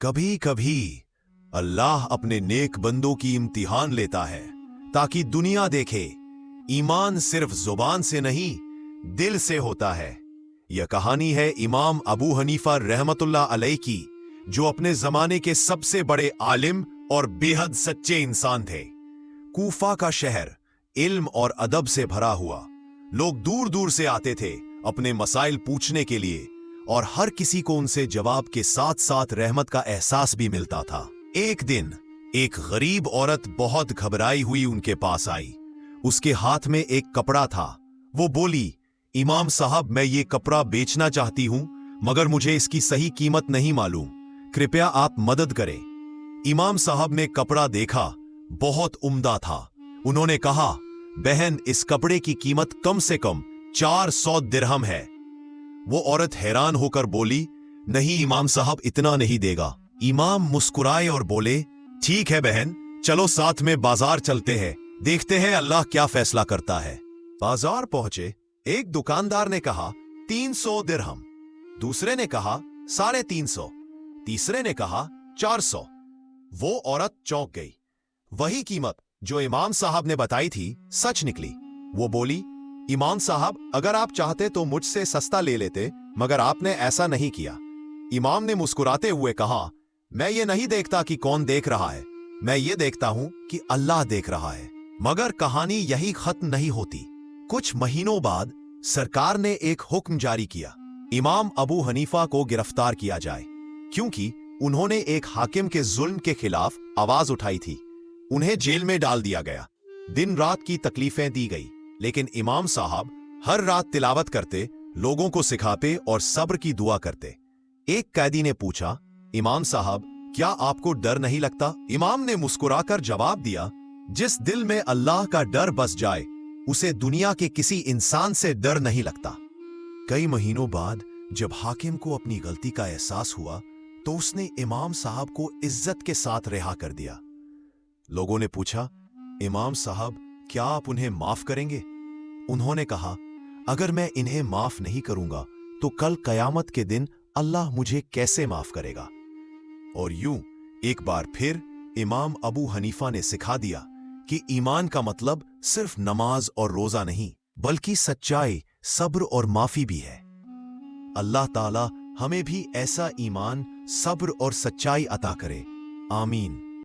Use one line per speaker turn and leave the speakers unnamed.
कभी कभी अल्लाह अपने नेक बंदों की इम्तिहान लेता है ताकि दुनिया देखे ईमान सिर्फ जुबान से नहीं दिल से होता है। यह कहानी है इमाम अबू हनीफा रहमतुल्लाह अलैह की, जो अपने जमाने के सबसे बड़े आलिम और बेहद सच्चे इंसान थे। कूफा का शहर इल्म और अदब से भरा हुआ, लोग दूर दूर से आते थे अपने मसाइल पूछने के लिए, और हर किसी को उनसे जवाब के साथ साथ रहमत का एहसास भी मिलता था। एक दिन एक गरीब औरत बहुत घबराई हुई उनके पास आई। उसके हाथ में एक कपड़ा था। वो बोली, इमाम साहब, मैं ये कपड़ा बेचना चाहती हूं, मगर मुझे इसकी सही कीमत नहीं मालूम, कृपया आप मदद करें। इमाम साहब ने कपड़ा देखा, बहुत उम्दा था। उन्होंने कहा, बहन, इस कपड़े की कीमत कम से कम 400 दिरहम है। वो औरत हैरान होकर बोली, नहीं इमाम साहब, इतना नहीं देगा। इमाम मुस्कुराए और बोले, ठीक है बहन, चलो साथ में बाजार चलते हैं, देखते हैं अल्लाह क्या फैसला करता है। बाजार पहुंचे। एक दुकानदार ने कहा 300 दिरहम, दूसरे ने कहा 350, तीसरे ने कहा 400। वो औरत चौंक गई। वही कीमत जो इमाम साहब ने बताई थी सच निकली। वो बोली, इमाम साहब, अगर आप चाहते तो मुझसे सस्ता ले लेते, मगर आपने ऐसा नहीं किया। इमाम ने मुस्कुराते हुए कहा, मैं ये नहीं देखता कि कौन देख रहा है, मैं ये देखता हूं कि अल्लाह देख रहा है। मगर कहानी यही खत्म नहीं होती। कुछ महीनों बाद सरकार ने एक हुक्म जारी किया, इमाम अबू हनीफा को गिरफ्तार किया जाए, क्योंकि उन्होंने एक हाकिम के जुल्म के खिलाफ आवाज उठाई थी। उन्हें जेल में डाल दिया गया। दिन रात की तकलीफें दी गई, लेकिन इमाम साहब हर रात तिलावत करते, लोगों को सिखाते और सब्र की दुआ करते। एक कैदी ने पूछा, इमाम साहब, क्या आपको डर नहीं लगता? इमाम ने मुस्कुराकर जवाब दिया, जिस दिल में अल्लाह का डर बस जाए, उसे दुनिया के किसी इंसान से डर नहीं लगता। कई महीनों बाद जब हाकिम को अपनी गलती का एहसास हुआ, तो उसने इमाम साहब को इज्जत के साथ रिहा कर दिया। लोगों ने पूछा, इमाम साहब, क्या आप उन्हें माफ करेंगे? उन्होंने कहा, अगर मैं इन्हें माफ नहीं करूंगा तो कल कयामत के दिन अल्लाह मुझे कैसे माफ करेगा? और यूं एक बार फिर इमाम अबू हनीफा ने सिखा दिया कि ईमान का मतलब सिर्फ नमाज और रोजा नहीं, बल्कि सच्चाई, सब्र और माफी भी है। अल्लाह ताला हमें भी ऐसा ईमान, सब्र और सच्चाई अता करे। आमीन।